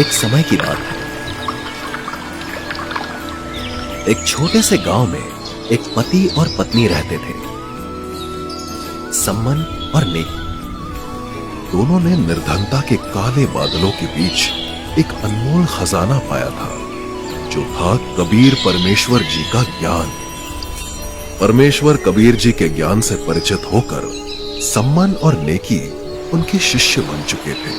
एक समय की बात है। एक छोटे से गांव में एक पति और पत्नी रहते थे, सम्मन और नेकी। दोनों ने निर्धनता के काले बादलों के बीच एक अनमोल खजाना पाया था, जो था कबीर परमेश्वर जी का ज्ञान। परमेश्वर कबीर जी के ज्ञान से परिचित होकर सम्मन और नेकी उनके शिष्य बन चुके थे।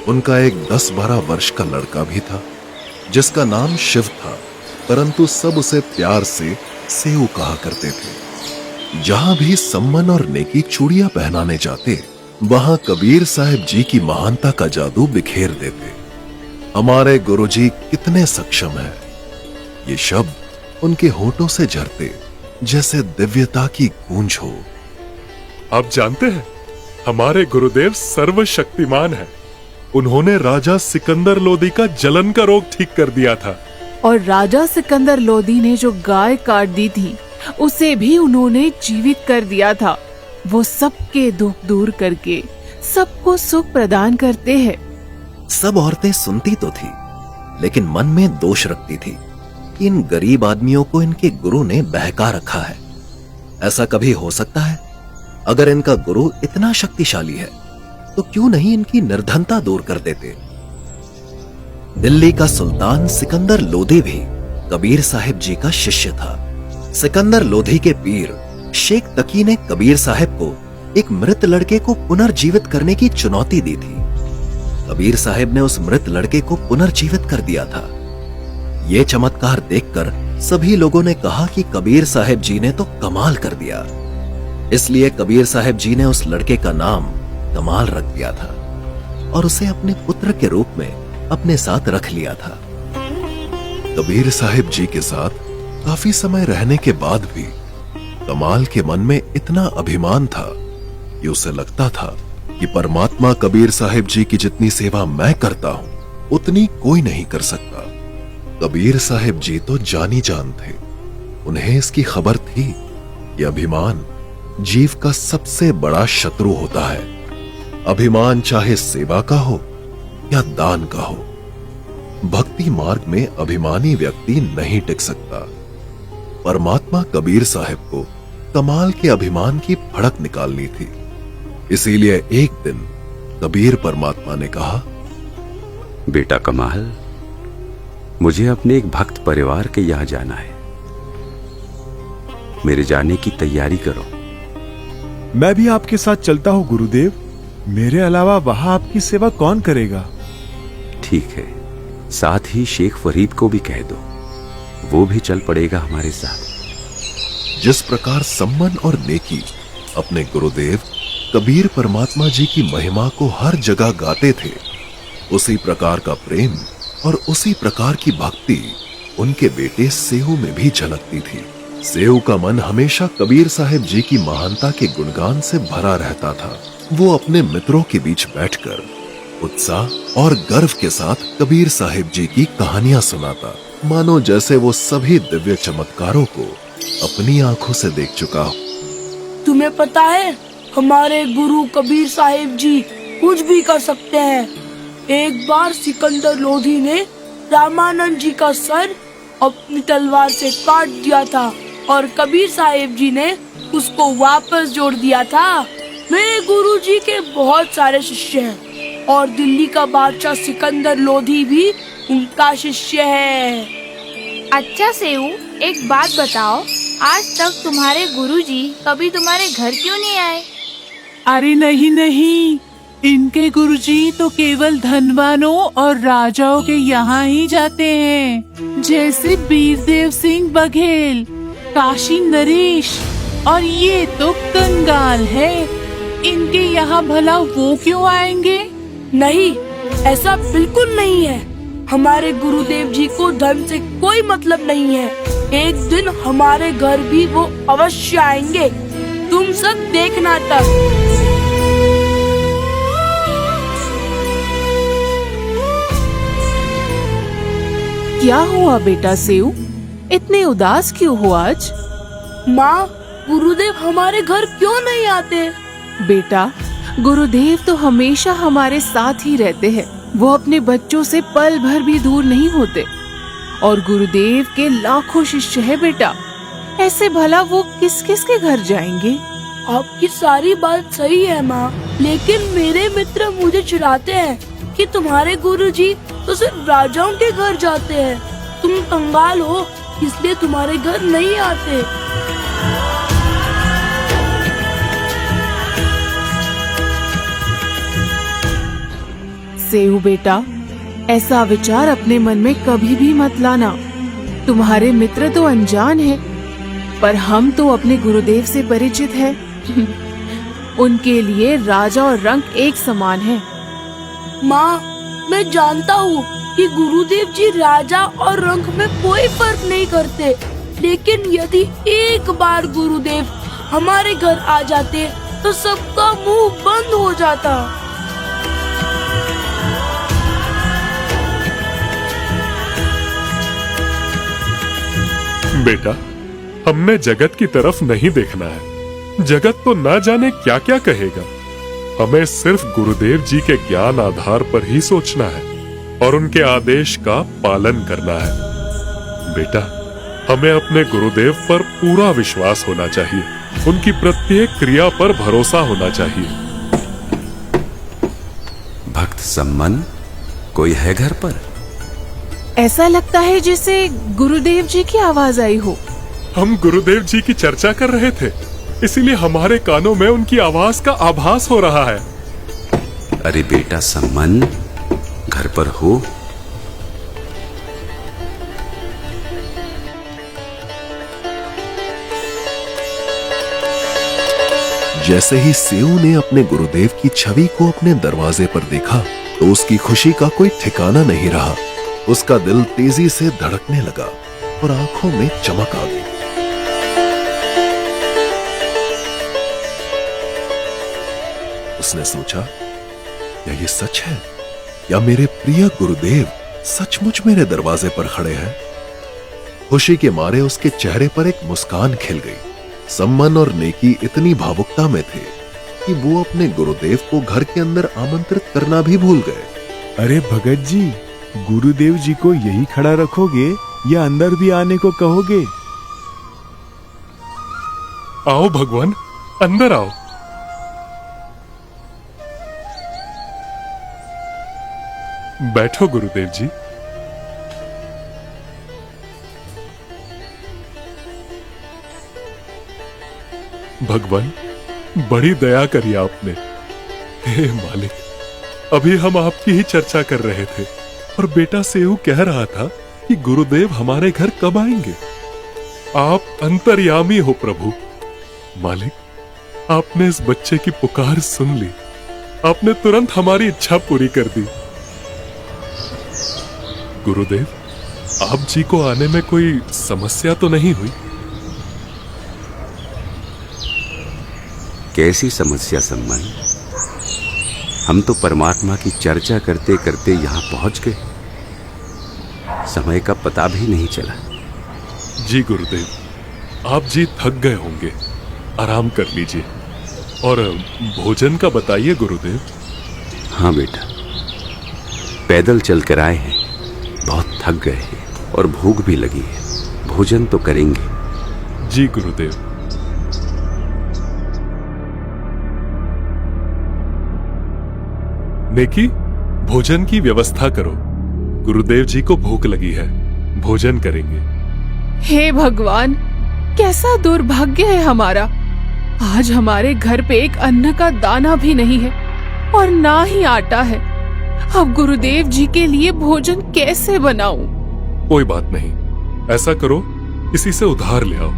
उनका एक 10-12 वर्ष का लड़का भी था, जिसका नाम शिव था, परंतु सब उसे प्यार से सेऊ कहा करते थे। जहां भी सम्मन और नेकी चूड़ियां पहनाने जाते, वहां कबीर साहिब जी की महानता का जादू बिखेर देते। हमारे गुरुजी कितने सक्षम हैं, ये शब्द उनके होठों से झरते जैसे दिव्यता की गूंज हो। आप जानते हैं, हमारे गुरुदेव सर्वशक्तिमान हैं। उन्होंने राजा सिकंदर लोदी का जलन का रोग ठीक कर दिया था। और राजा सिकंदर लोदी ने जो गाय काट दी थी, उसे भी उन्होंने जीवित कर दिया था। वो सबके दुख दूर करके सबको सुख प्रदान करते हैं। सब औरतें सुनती तो थी, लेकिन मन में दोष रखती थी कि इन गरीब आदमियों को इनके गुरु ने बहका रखा है। ऐसा कभी हो सकता है? अगर इनका गुरु इतना शक्तिशाली है, तो क्यों नहीं इनकी निर्धनता दूर कर देते? दिल्ली का सुल्तान सिकंदर लोधी भी कबीर साहिब जी का शिष्य था। सिकंदर लोधी के पीर शेख तकी ने कबीर साहिब को एक मृत लड़के को पुनर्जीवित करने की चुनौती दी थी। कबीर साहिब ने उस मृत लड़के को पुनर्जीवित कर दिया था। यह चमत्कार देखकर सभी लोगों ने कहा कि कबीर साहिब जी ने तो कमाल कर दिया। इसलिए कबीर साहिब जी ने उस लड़के का नाम कमाल रख दिया था और उसे अपने पुत्र के रूप में अपने साथ रख लिया था। कबीर साहिब जी के साथ काफी समय रहने के बाद भी कमाल के मन में इतना अभिमान था कि उसे लगता था कि परमात्मा कबीर साहिब जी की जितनी सेवा मैं करता हूं, उतनी कोई नहीं कर सकता। कबीर साहिब जी तो जानी जान थे। उन्हें इसकी खबर थी कि अभिमान जीव का सबसे बड़ा शत्रु होता है। अभिमान चाहे सेवा का हो या दान का हो, भक्ति मार्ग में अभिमानी व्यक्ति नहीं टिक सकता। परमात्मा कबीर साहिब को कमाल के अभिमान की भड़क निकालनी थी। इसीलिए एक दिन कबीर परमात्मा ने कहा, बेटा कमाल, मुझे अपने एक भक्त परिवार के यहां जाना है। मेरे जाने की तैयारी करो। मैं भी आपके साथ चलता हूँ गुरुदेव। मेरे अलावा वहां आपकी सेवा कौन करेगा? ठीक है, साथ ही शेख फरीद को भी कह दो, वो भी चल पड़ेगा हमारे साथ। जिस प्रकार सम्मन और नेकी अपने गुरुदेव कबीर परमात्मा जी की महिमा को हर जगह गाते थे, उसी प्रकार का प्रेम और उसी प्रकार की भक्ति उनके बेटे सेऊ में भी झलकती थी। सेऊ का मन हमेशा कबीर साहिब जी की महानता के गुणगान से भरा रहता था। वो अपने मित्रों के बीच बैठकर उत्साह और गर्व के साथ कबीर साहिब जी की कहानियां सुनाता, मानो जैसे वो सभी दिव्य चमत्कारों को अपनी आंखों से देख चुका हो। तुम्हें पता है, हमारे गुरु कबीर साहिब जी कुछ भी कर सकते हैं। एक बार सिकंदर लोधी ने रामानंद जी का सर अपनी तलवार से काट दिया था और कबीर साहिब जी ने उसको वापस जोड़ दिया था। मेरे गुरुजी के बहुत सारे शिष्य हैं और दिल्ली का बादशाह सिकंदर लोधी भी उनका शिष्य है। अच्छा सेऊ, एक बात बताओ, आज तक तुम्हारे गुरुजी कभी तुम्हारे घर क्यों नहीं आए? अरे नहीं नहीं, इनके गुरुजी तो केवल धनवानों और राजाओं के यहाँ ही जाते हैं, जैसे बीरदेव सिंह बघेल, काशी नरेश और ये तो कंगाल है। इनके यहाँ भला वो क्यों आएंगे? नहीं, ऐसा बिल्कुल नहीं है। हमारे गुरुदेव जी को धन से कोई मतलब नहीं है। एक दिन हमारे घर भी वो अवश्य आएंगे। तुम सब देखना तब। क्या हुआ बेटा सेऊ, इतने उदास क्यों हो आज? माँ, गुरुदेव हमारे घर क्यों नहीं आते? बेटा, गुरुदेव तो हमेशा हमारे साथ ही रहते हैं। वो अपने बच्चों से पल भर भी दूर नहीं होते। और गुरुदेव के लाखों शिष्य है बेटा, ऐसे भला वो किस किस के घर जाएंगे? आपकी सारी बात सही है माँ, लेकिन मेरे मित्र मुझे चिढ़ाते हैं कि तुम्हारे गुरुजी तो सिर्फ राजाओं के घर जाते हैं। तुम कंगाल हो, इसलिए तुम्हारे घर नहीं आते। सेऊ बेटा, ऐसा विचार अपने मन में कभी भी मत लाना। तुम्हारे मित्र तो अनजान हैं, पर हम तो अपने गुरुदेव से परिचित हैं। उनके लिए राजा और रंक एक समान है। माँ, मैं जानता हूँ कि गुरुदेव जी राजा और रंक में कोई फर्क नहीं करते, लेकिन यदि एक बार गुरुदेव हमारे घर आ जाते तो सबका मुंह बंद हो जाता। बेटा, हमने जगत की तरफ नहीं देखना है। जगत तो ना जाने क्या क्या कहेगा। हमें सिर्फ गुरुदेव जी के ज्ञान आधार पर ही सोचना है और उनके आदेश का पालन करना है। बेटा, हमें अपने गुरुदेव पर पूरा विश्वास होना चाहिए। उनकी प्रत्येक क्रिया पर भरोसा होना चाहिए। भक्त सम्मन, कोई है घर पर? ऐसा लगता है जैसे गुरुदेव जी की आवाज आई हो। हम गुरुदेव जी की चर्चा कर रहे थे, इसीलिए हमारे कानों में उनकी आवाज का आभास हो रहा है। अरे बेटा सम्मन, घर पर हो? जैसे ही सेऊ ने अपने गुरुदेव की छवि को अपने दरवाजे पर देखा तो उसकी खुशी का कोई ठिकाना नहीं रहा। उसका दिल तेजी से धड़कने लगा और आंखों में चमक आ गई। उसने सोचा, क्या ये सच है? या मेरे प्रिय गुरुदेव सचमुच मेरे दरवाजे पर खड़े हैं? खुशी के मारे उसके चेहरे पर एक मुस्कान खिल गई। सम्मन और नेकी इतनी भावुकता में थे कि वो अपने गुरुदेव को घर के अंदर आमंत्रित करना भी भूल गए। अरे भगत जी, गुरुदेव जी को यही खड़ा रखोगे या अंदर भी आने को कहोगे? आओ भगवान, अंदर आओ। बैठो गुरुदेव जी। भगवान, बड़ी दया करी आपने। हे मालिक, अभी हम आपकी ही चर्चा कर रहे थे और बेटा सेऊ कह रहा था कि गुरुदेव हमारे घर कब आएंगे। आप अंतर्यामी हो प्रभु। मालिक, आपने इस बच्चे की पुकार सुन ली। आपने तुरंत हमारी इच्छा पूरी कर दी। गुरुदेव, आप जी को आने में कोई समस्या तो नहीं हुई? कैसी समस्या सम्मन? हम तो परमात्मा की चर्चा करते करते यहाँ पहुंच गए। समय का पता भी नहीं चला। जी गुरुदेव, आप जी थक गए होंगे, आराम कर लीजिए। और भोजन का बताइए गुरुदेव। हाँ बेटा, पैदल चल कर आए हैं, बहुत थक गए हैं और भूख भी लगी है। भोजन तो करेंगे। जी गुरुदेव। नेकी, भोजन की व्यवस्था करो। गुरुदेव जी को भूख लगी है, भोजन करेंगे। हे भगवान, कैसा दुर्भाग्य है हमारा। आज हमारे घर पे एक अन्न का दाना भी नहीं है और ना ही आटा है। अब गुरुदेव जी के लिए भोजन कैसे बनाऊं? कोई बात नहीं, ऐसा करो, किसी से उधार ले आओ।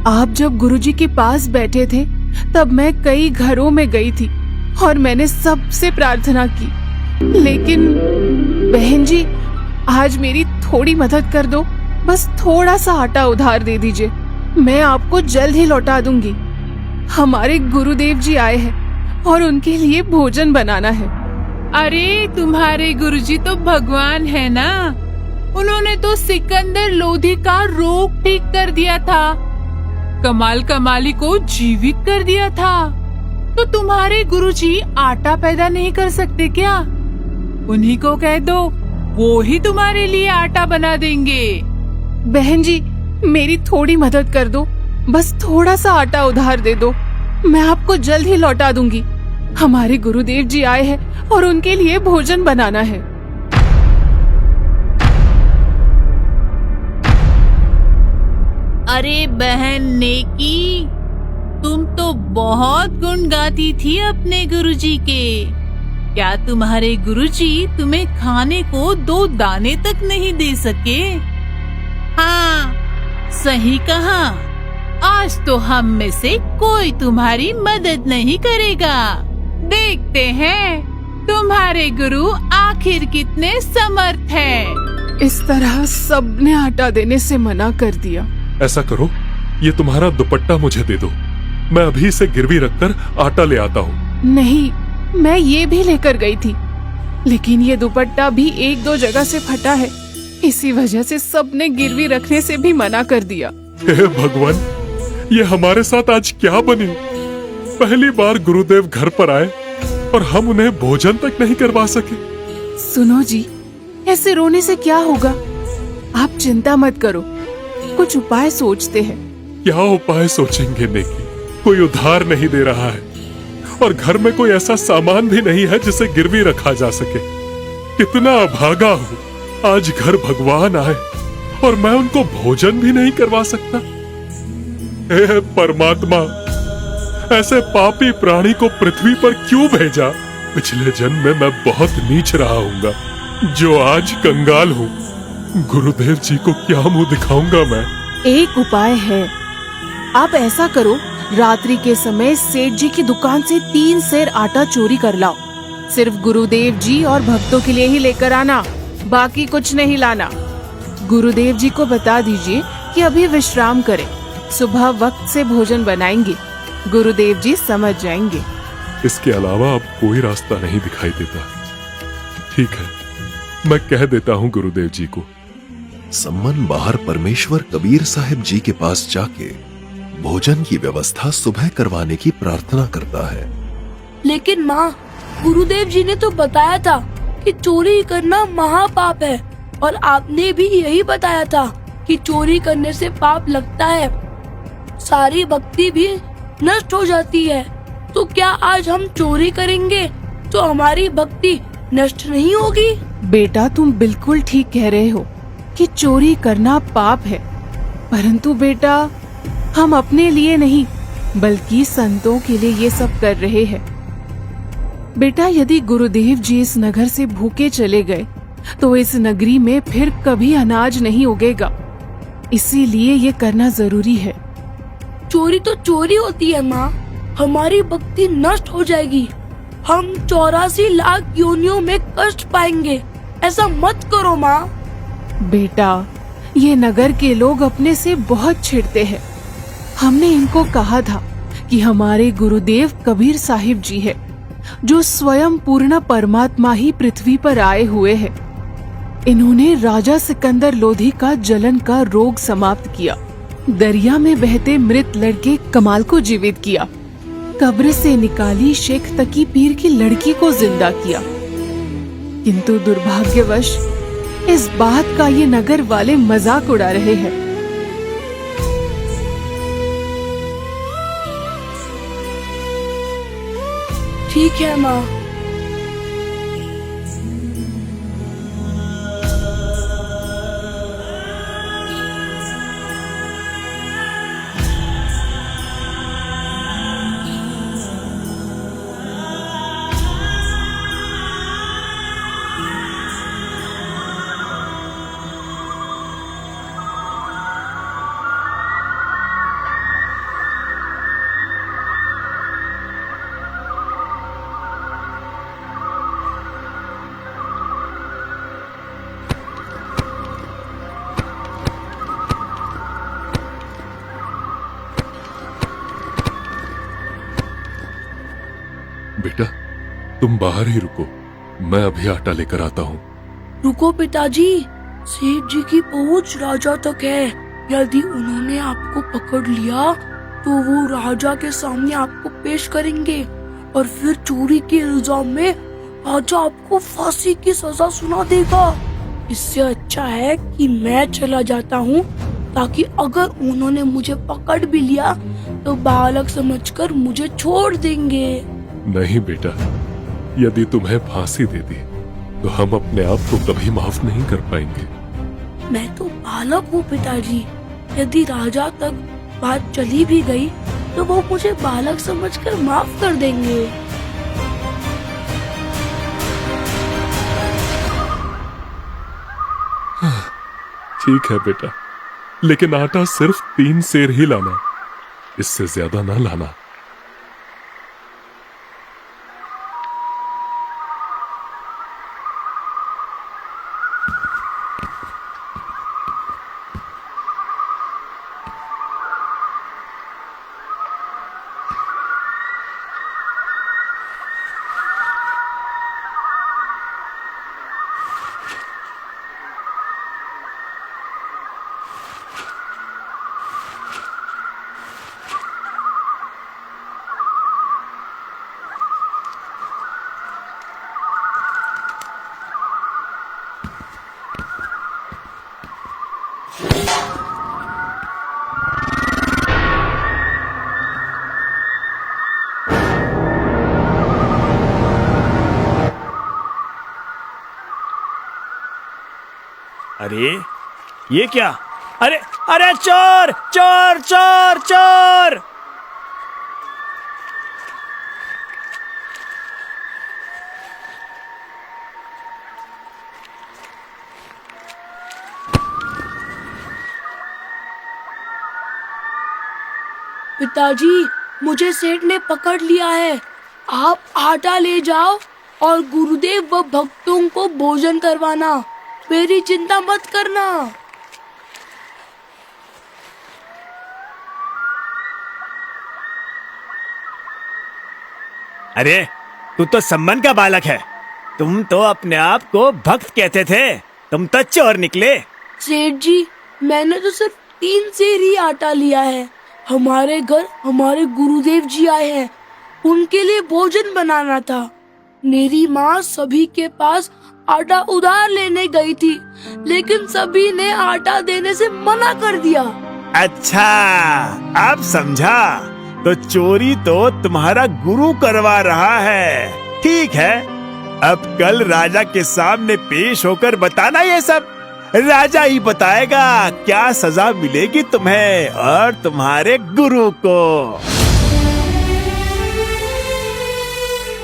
आप जब गुरुजी के पास बैठे थे तब मैं कई घरों में गई थी और मैंने सबसे प्रार्थना की, लेकिन बहन जी, आज मेरी थोड़ी मदद कर दो। बस थोड़ा सा आटा उधार दे दीजिए, मैं आपको जल्द ही लौटा दूंगी। हमारे गुरुदेव जी आए हैं और उनके लिए भोजन बनाना है। अरे तुम्हारे गुरुजी तो भगवान है ना, उन्होंने तो सिकंदर लोधी का रोग ठीक कर दिया था, कमाल कमाली को जीवित कर दिया था। तो तुम्हारे गुरुजी आटा पैदा नहीं कर सकते क्या? उन्हीं को कह दो, वो ही तुम्हारे लिए आटा बना देंगे। बहन जी, मेरी थोड़ी मदद कर दो, बस थोड़ा सा आटा उधार दे दो, मैं आपको जल्द ही लौटा दूंगी। हमारे गुरुदेव जी आए हैं और उनके लिए भोजन बनाना है। अरे बहन नेकी, तुम तो बहुत गुण गाती थी अपने गुरुजी के। क्या तुम्हारे गुरुजी तुम्हें खाने को 2 दाने तक नहीं दे सके? हाँ, सही कहा। आज तो हम में से कोई तुम्हारी मदद नहीं करेगा। देखते हैं तुम्हारे गुरु आखिर कितने समर्थ हैं। इस तरह सबने आटा देने से मना कर दिया। ऐसा करो, ये तुम्हारा दुपट्टा मुझे दे दो, मैं अभी इसे गिरवी रखकर आटा ले आता हूँ। नहीं, मैं ये भी लेकर गई थी, लेकिन ये दुपट्टा भी 1-2 जगह से फटा है, इसी वजह से सबने गिरवी रखने से भी मना कर दिया। हे भगवान, ये हमारे साथ आज क्या बने? पहली बार गुरुदेव घर पर आए और हम उन्हें भोजन तक नहीं करवा सके। सुनो जी, ऐसे रोने से क्या होगा? आप चिंता मत करो, कुछ उपाय सोचते हैं। क्या उपाय सोचेंगे नेकी? कोई उधार नहीं दे रहा है और घर में कोई ऐसा सामान भी नहीं है जिसे गिरवी रखा जा सके। कितना अभागा हूँ, आज घर भगवान आए और मैं उनको भोजन भी नहीं करवा सकता। हे परमात्मा, ऐसे पापी प्राणी को पृथ्वी पर क्यों भेजा? पिछले जन्म में मैं बहुत नीच रहा हूँगा, जो आज कंगाल हूँ। गुरुदेव जी को क्या मुंह दिखाऊंगा मैं? एक उपाय है, आप ऐसा करो, रात्रि के समय सेठ जी की दुकान से 3 सेर आटा चोरी कर लाओ। सिर्फ गुरुदेव जी और भक्तों के लिए ही लेकर आना, बाकी कुछ नहीं लाना। गुरुदेव जी को बता दीजिए कि अभी विश्राम करें, सुबह वक्त से भोजन बनाएंगे। गुरुदेव जी समझ जाएंगे। इसके अलावा अब कोई रास्ता नहीं दिखाई देता। ठीक है, मैं कह देता हूँ गुरुदेव जी को। सम्मन बाहर परमेश्वर कबीर साहिब जी के पास जाके भोजन की व्यवस्था सुबह करवाने की प्रार्थना करता है। लेकिन माँ, गुरुदेव जी ने तो बताया था कि चोरी करना महापाप है, और आपने भी यही बताया था कि चोरी करने से पाप लगता है, सारी भक्ति भी नष्ट हो जाती है। तो क्या आज हम चोरी करेंगे तो हमारी भक्ति नष्ट नहीं होगी? बेटा, तुम बिल्कुल ठीक कह रहे हो कि चोरी करना पाप है, परंतु बेटा, हम अपने लिए नहीं बल्कि संतों के लिए ये सब कर रहे हैं। बेटा, यदि गुरुदेव जी इस नगर से भूखे चले गए तो इस नगरी में फिर कभी अनाज नहीं उगेगा, इसीलिए ये करना जरूरी है। चोरी तो चोरी होती है माँ, हमारी भक्ति नष्ट हो जाएगी, हम 84 लाख योनियों में कष्ट पाएंगे। ऐसा मत करो माँ। बेटा, ये नगर के लोग अपने से बहुत छिड़ते हैं। हमने इनको कहा था कि हमारे गुरुदेव कबीर साहिब जी है, जो स्वयं पूर्ण परमात्मा ही पृथ्वी पर आए हुए हैं। इन्होंने राजा सिकंदर लोधी का जलन का रोग समाप्त किया, दरिया में बहते मृत लड़के कमाल को जीवित किया, कब्र से निकाली शेख तकी पीर की लड़की को जिंदा किया। किंतु दुर्भाग्यवश इस बात का ये नगर वाले मजाक उड़ा रहे हैं। ठीक है माँ। बेटा, तुम बाहर ही रुको, मैं अभी आटा लेकर आता हूँ। रुको पिताजी, सेठ जी की पहुंच राजा तक है। यदि उन्होंने आपको पकड़ लिया तो वो राजा के सामने आपको पेश करेंगे और फिर चोरी के इल्जाम में राजा आपको फांसी की सजा सुना देगा। इससे अच्छा है कि मैं चला जाता हूँ, ताकि अगर उन्होंने मुझे पकड़ भी लिया तो बालक समझकर मुझे छोड़ देंगे। नहीं बेटा, यदि तुम्हें फांसी दे दी तो हम अपने आप को कभी माफ नहीं कर पाएंगे। मैं तो बालक हूँ पिताजी। यदि राजा तक बात चली भी गई तो वो मुझे बालक समझकर माफ कर देंगे। ठीक है बेटा, लेकिन आटा सिर्फ 3 सेर ही लाना, इससे ज्यादा ना लाना। अरे ये क्या? अरे अरे चोर चोर चोर चोर! पिताजी, मुझे सेठ ने पकड़ लिया है। आप आटा ले जाओ और गुरुदेव व भक्तों को भोजन करवाना। मेरी चिंता मत करना। अरे तू तो सम्मन का बालक है। तुम तो अपने आप को भक्त कहते थे, तुम तो चोर निकले। सेठ जी, मैंने तो सिर्फ 3 सेर ही आटा लिया है। हमारे घर हमारे गुरुदेव जी आए हैं, उनके लिए भोजन बनाना था। मेरी माँ सभी के पास आटा उधार लेने गई थी, लेकिन सभी ने आटा देने से मना कर दिया। अच्छा, अब समझा। तो चोरी तो तुम्हारा गुरु करवा रहा है। ठीक है, अब कल राजा के सामने पेश होकर बताना ये सब। राजा ही बताएगा क्या सजा मिलेगी तुम्हें और तुम्हारे गुरु को।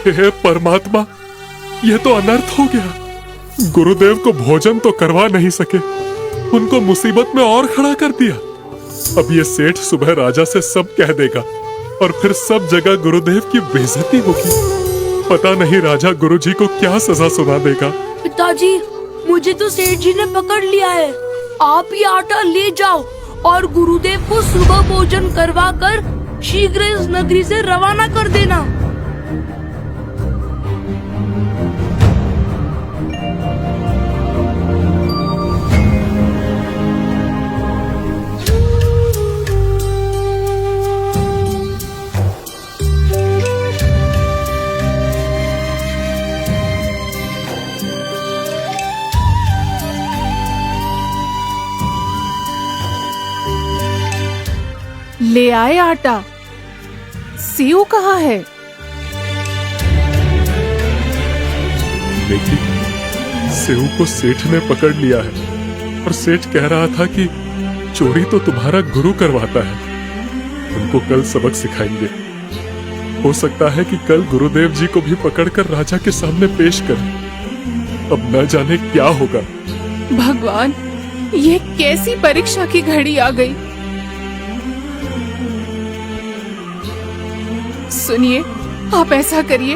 हे परमात्मा, यह तो अनर्थ हो गया। गुरुदेव को भोजन तो करवा नहीं सके, उनको मुसीबत में और खड़ा कर दिया। अब ये सेठ सुबह राजा से सब कह देगा और फिर सब जगह गुरुदेव की बेइज्जती होगी। पता नहीं राजा गुरुजी को क्या सजा सुना देगा। पिताजी, मुझे तो सेठ जी ने पकड़ लिया है। आप ही आटा ले जाओ और गुरुदेव को सुबह भोजन करवा कर शीघ्र इस नगरी से रवाना कर देना। ले आए आटा। सेव कहाँ है? देखिए, सेव को सेठ ने पकड़ लिया है और सेठ कह रहा था कि चोरी तो तुम्हारा गुरु करवाता है। उनको कल सबक सिखाएंगे। हो सकता है कि कल गुरुदेव जी को भी पकड़कर राजा के सामने पेश करें। अब न जाने क्या होगा। भगवान, ये कैसी परीक्षा की घड़ी आ गई। सुनिए, आप ऐसा करिए,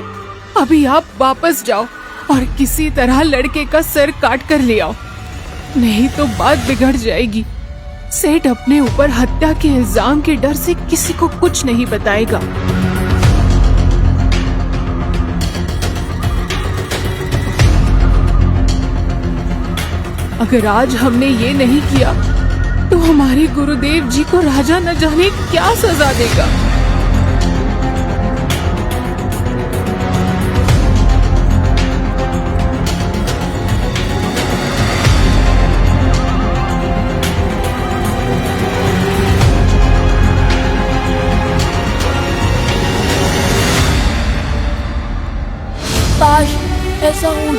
अभी आप वापस जाओ और किसी तरह लड़के का सर काट कर ले आओ, नहीं तो बात बिगड़ जाएगी। सेठ अपने ऊपर हत्या के इल्जाम के डर से किसी को कुछ नहीं बताएगा। अगर आज हमने ये नहीं किया तो हमारे गुरुदेव जी को राजा न जाने क्या सजा देगा।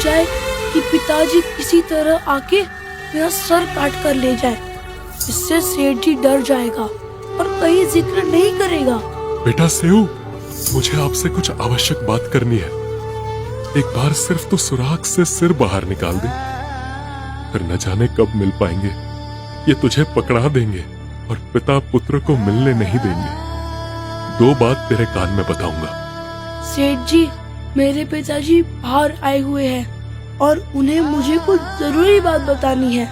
जाए कि पिताजी किसी तरह आके मेरा सर काट कर ले जाए। इससे सेठ जी डर जाएगा और कहीं जिक्र नहीं करेगा। बेटा सेऊ, मुझे आपसे कुछ आवश्यक बात करनी है। एक बार सिर्फ तो सुराख से सिर बाहर निकाल दे, फिर न जाने कब मिल पाएंगे। ये तुझे पकड़ा देंगे और पिता पुत्र को मिलने नहीं देंगे। 2 बात तेरे कान में बताऊंगा। सेठ जी, मेरे पिताजी बाहर आए हुए हैं और उन्हें मुझे कुछ जरूरी बात बतानी है।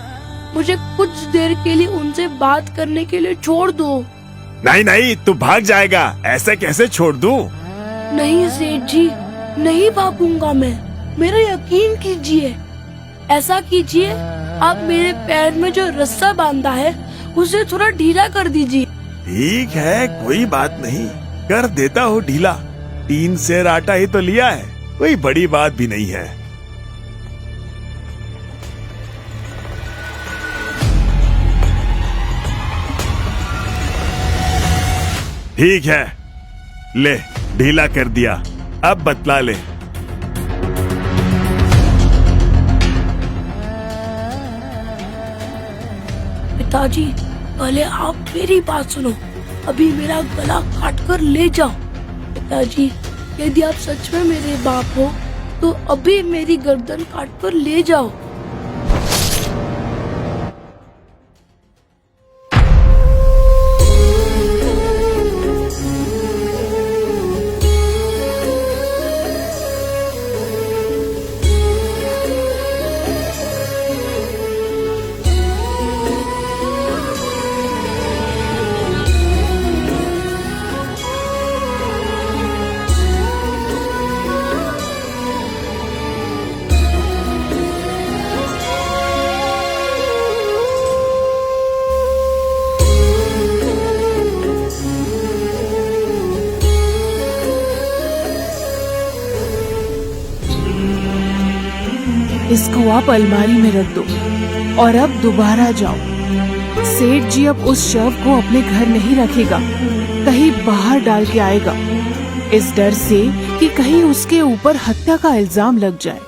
मुझे कुछ देर के लिए उनसे बात करने के लिए छोड़ दो। नहीं नहीं, तू भाग जाएगा, ऐसे कैसे छोड़ दूं? नहीं सेठ जी, नहीं भागूंगा मैं, मेरा यकीन कीजिए। ऐसा कीजिए, आप मेरे पैर में जो रस्सा बांधा है उसे थोड़ा ढीला कर दीजिए। ठीक है, कोई बात नहीं, कर देता हूँ ढीला। 3 सेर आटा ही तो लिया है, कोई बड़ी बात भी नहीं है। ठीक है, ले ढीला कर दिया, अब बतला ले। पिताजी, पहले आप मेरी बात सुनो, अभी मेरा गला काट कर ले जाओ। पिताजी, यदि आप सच में मेरे बाप हो तो अभी मेरी गर्दन काट कर ले जाओ। इसको आप अलमारी में रख दो और अब दोबारा जाओ। सेठ जी अब उस शव को अपने घर नहीं रखेगा, कहीं बाहर डाल के आएगा, इस डर से कि कहीं उसके ऊपर हत्या का इल्जाम लग जाए।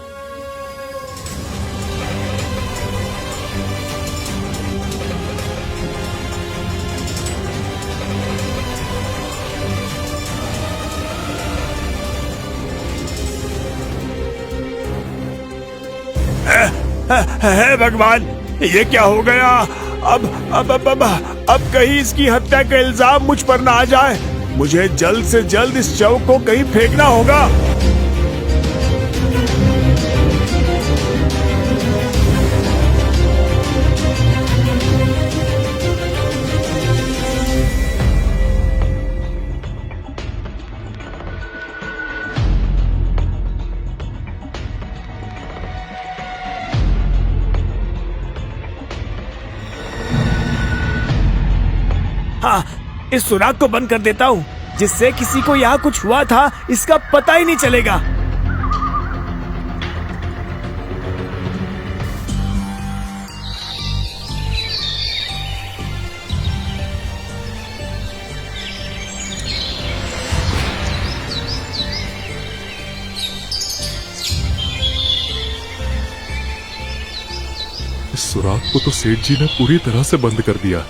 है भगवान, ये क्या हो गया? अब कहीं इसकी हत्या का इल्जाम मुझ पर ना आ जाए। मुझे जल्द से जल्द इस शव को कहीं फेंकना होगा। हाँ, इस सुराख को बंद कर देता हूँ, जिससे किसी को यहाँ कुछ हुआ था इसका पता ही नहीं चलेगा। इस सुराख को तो सेठ जी ने पूरी तरह से बंद कर दिया।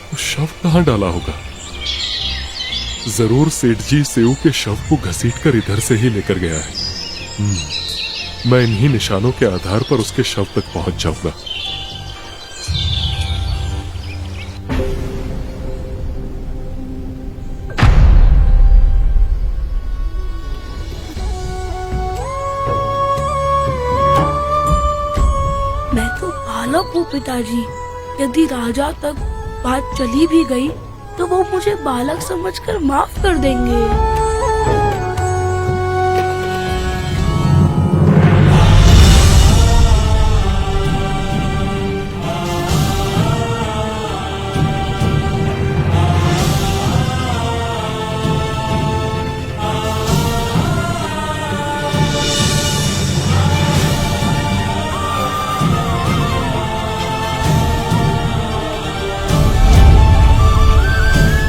तो शव कहाँ डाला होगा? जरूर सेठ जी सेऊ के शव को घसीटकर इधर से ही लेकर गया है। मैं इन्हीं निशानों के आधार पर उसके शव तक पहुंच जाऊंगा। मैं तो बालक हूँ पिताजी, यदि राजा तक बात चली भी गई तो वो मुझे बालक समझकर माफ कर देंगे।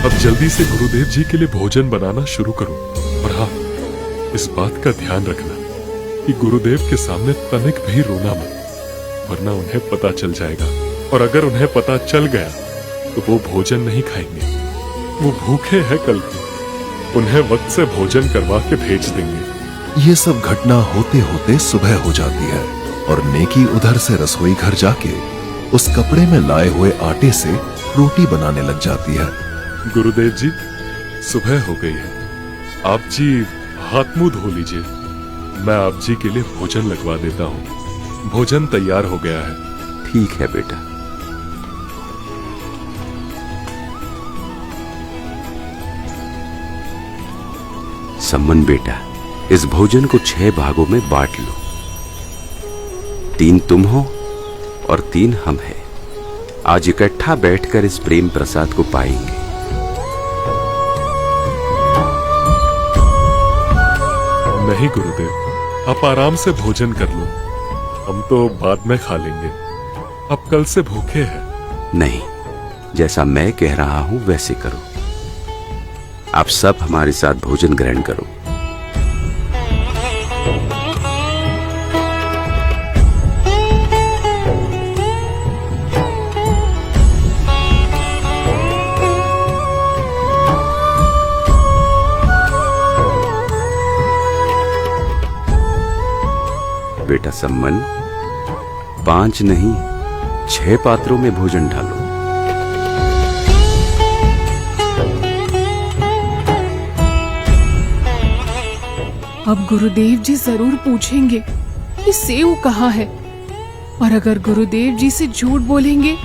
अब जल्दी से गुरुदेव जी के लिए भोजन बनाना शुरू करो। और हाँ, इस बात का ध्यान रखना, कि गुरुदेव के सामने तनिक भी रोना मत, वरना उन्हें पता चल जाएगा, और अगर उन्हें पता चल गया तो वो भोजन नहीं खाएंगे। वो भूखे हैं कल के, उन्हें वक्त से भोजन करवा के भेज देंगे। ये सब घटना होते होते सुबह हो जाती है और नेकी उधर से रसोई घर जाके उस कपड़े में लाए हुए आटे से रोटी बनाने लग जाती है। गुरुदेव जी, सुबह हो गई है, आप जी हाथ मुंह धो लीजिए, मैं आप जी के लिए भोजन लगवा देता हूँ। भोजन तैयार हो गया है। ठीक है बेटा। सम्मन बेटा, इस भोजन को 6 भागों में बांट लो। 3 तुम हो और 3 हम हैं। आज इकट्ठा बैठकर इस प्रेम प्रसाद को पाएंगे। नहीं गुरुदेव, आप आराम से भोजन कर लो, हम तो बाद में खा लेंगे। आप कल से भूखे हैं। नहीं, जैसा मैं कह रहा हूं वैसे करो। आप सब हमारे साथ भोजन ग्रहण करो। बेटा सम्मन, 5 नहीं 6 पात्रों में भोजन डालो। अब गुरुदेव जी जरूर पूछेंगे कि सेव कहाँ है, और अगर गुरुदेव जी से झूठ बोलेंगे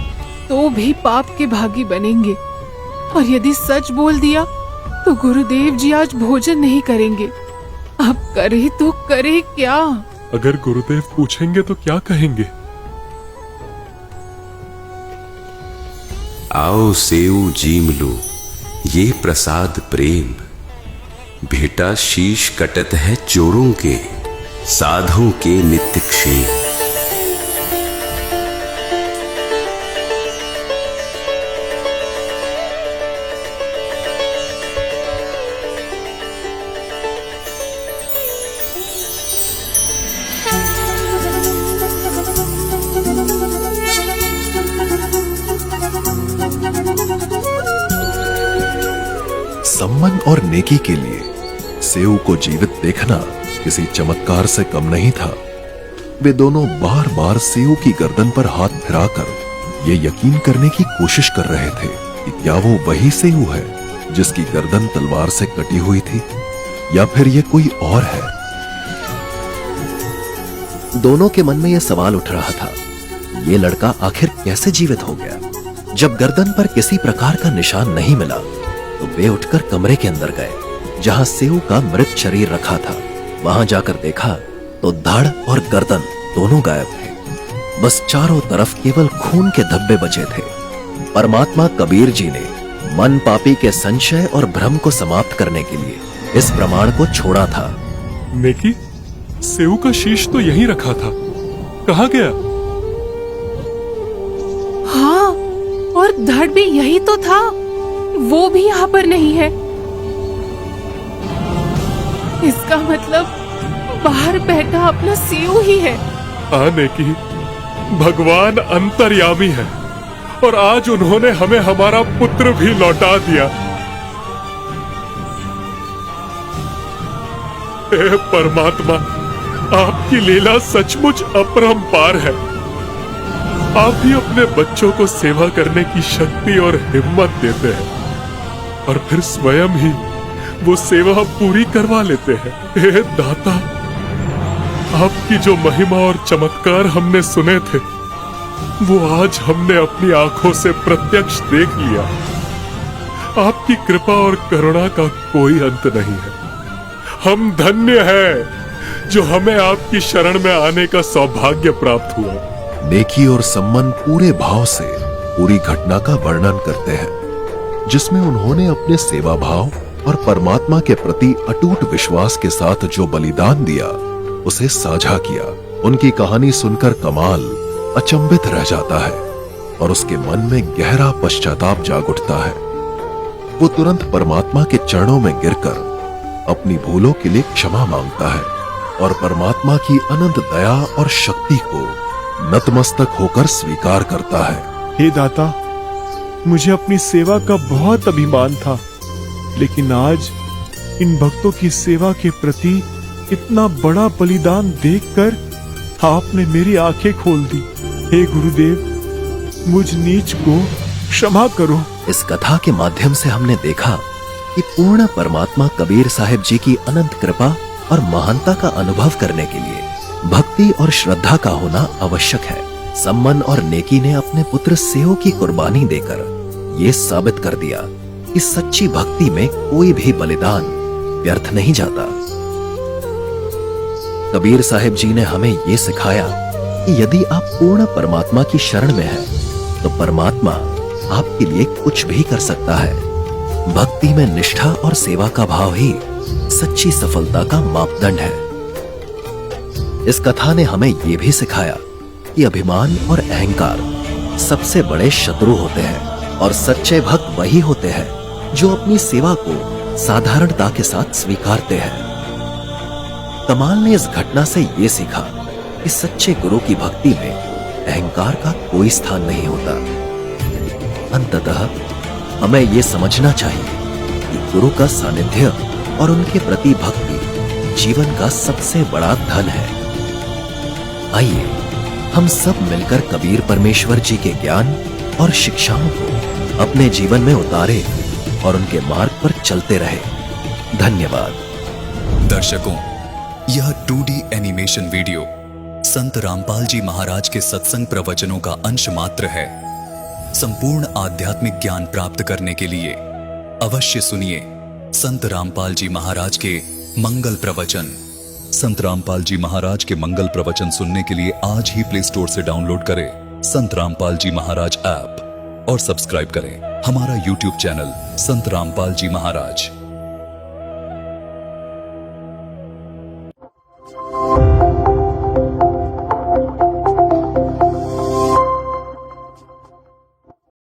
तो भी पाप के भागी बनेंगे, और यदि सच बोल दिया तो गुरुदेव जी आज भोजन नहीं करेंगे। अब करे तो करे क्या? अगर गुरुदेव पूछेंगे तो क्या कहेंगे? आओ सेऊ जीम लो, ये प्रसाद प्रेम। बेटा शीश कटत है चोरों के, साधुओं के नित्य क्षेम। सम्मन और नेकी के लिए सेऊ को जीवित देखना किसी चमत्कार से कम नहीं था। वे दोनों बार बार सेऊ की गर्दन पर हाथ फिराकर ये यकीन करने की कोशिश कर रहे थे कि क्या वो वही सेऊ है जिसकी गर्दन तलवार से कटी हुई थी, या फिर ये कोई और है। दोनों के मन में यह सवाल उठ रहा था, ये लड़का आखिर कैसे जीवित हो गया। जब गर्दन पर किसी प्रकार का निशान नहीं मिला तो वे उठकर कमरे के अंदर गए जहां सेऊ का मृत शरीर रखा था। वहां जाकर देखा तो धड़ और गर्दन दोनों गायब थे। बस चारों तरफ केवल खून के धब्बे बचे थे। परमात्मा कबीर जी ने मन पापी के संशय और भ्रम को समाप्त करने के लिए इस प्रमाण को छोड़ा था। नेकी, सेऊ का शीश तो यहीं रखा था, कहाँ गया? हाँ, और धड़ भी यही तो था, वो भी यहाँ पर नहीं है। इसका मतलब बाहर बैठा अपना सेऊ ही है। हाँ नेकी, भगवान अंतर्यामी है और आज उन्होंने हमें हमारा पुत्र भी लौटा दिया। हे परमात्मा, आपकी लीला सचमुच अपरंपार है। आप ही अपने बच्चों को सेवा करने की शक्ति और हिम्मत देते हैं और फिर स्वयं ही वो सेवा पूरी करवा लेते हैं। हे दाता, आपकी जो महिमा और चमत्कार हमने सुने थे वो आज हमने अपनी आंखों से प्रत्यक्ष देख लिया। आपकी कृपा और करुणा का कोई अंत नहीं है। हम धन्य हैं जो हमें आपकी शरण में आने का सौभाग्य प्राप्त हुआ। नेकी और सम्मन पूरे भाव से पूरी घटना का वर्णन करते हैं, जिसमें उन्होंने अपने सेवा भाव और परमात्मा के प्रति अटूट विश्वास के साथ जो बलिदान दिया उसे साझा किया। उनकी कहानी सुनकर कमाल अचंभित रह जाता है और उसके मन में गहरा पश्चाताप जाग उठता है। वो तुरंत परमात्मा के चरणों में गिरकर अपनी भूलों के लिए क्षमा मांगता है और परमात्मा की अनंत दया और शक्ति को नतमस्तक होकर स्वीकार करता है। हे दाता, मुझे अपनी सेवा का बहुत अभिमान था, लेकिन आज इन भक्तों की सेवा के प्रति इतना बड़ा बलिदान देखकर आपने मेरी आंखें खोल दी। हे गुरुदेव, मुझ नीच को क्षमा करो। इस कथा के माध्यम से हमने देखा कि पूर्ण परमात्मा कबीर साहिब जी की अनंत कृपा और महानता का अनुभव करने के लिए भक्ति और श्रद्धा का होना आवश्यक है। सम्मन और नेकी ने अपने पुत्र सेऊ की कुर्बानी देकर ये साबित कर दिया कि सच्ची भक्ति में कोई भी बलिदान व्यर्थ नहीं जाता। कबीर साहिब जी ने हमें ये सिखाया कि यदि आप पूर्ण परमात्मा की शरण में हैं, तो परमात्मा आपके लिए कुछ भी कर सकता है। भक्ति में निष्ठा और सेवा का भाव ही सच्ची सफलता का मापदंड है। इस कथा ने हमें यह भी सिखाया कि अभिमान और अहंकार सबसे बड़े शत्रु होते हैं और सच्चे भक्त वही होते हैं जो अपनी सेवा को साधारणता के साथ स्वीकारते हैं। कमाल ने इस घटना से यह सीखा कि सच्चे गुरु की भक्ति में अहंकार का कोई स्थान नहीं होता। अंततः हमें यह समझना चाहिए कि गुरु का सानिध्य और उनके प्रति भक्ति जीवन का सबसे बड़ा धन है। आइए हम सब मिलकर कबीर परमेश्वर जी के ज्ञान और शिक्षाओं को अपने जीवन में उतारे और उनके मार्ग पर चलते रहे। धन्यवाद। दर्शकों, यह 2D एनिमेशन वीडियो संत रामपाल जी महाराज के सत्संग प्रवचनों का अंश मात्र है। संपूर्ण आध्यात्मिक ज्ञान प्राप्त करने के लिए अवश्य सुनिए संत रामपाल जी महाराज के मंगल प्रवचन। संत रामपाल जी महाराज के मंगल प्रवचन सुनने के लिए आज ही प्ले स्टोर से डाउनलोड करें संत रामपाल जी महाराज ऐप और सब्सक्राइब करें हमारा YouTube चैनल संत रामपाल जी महाराज।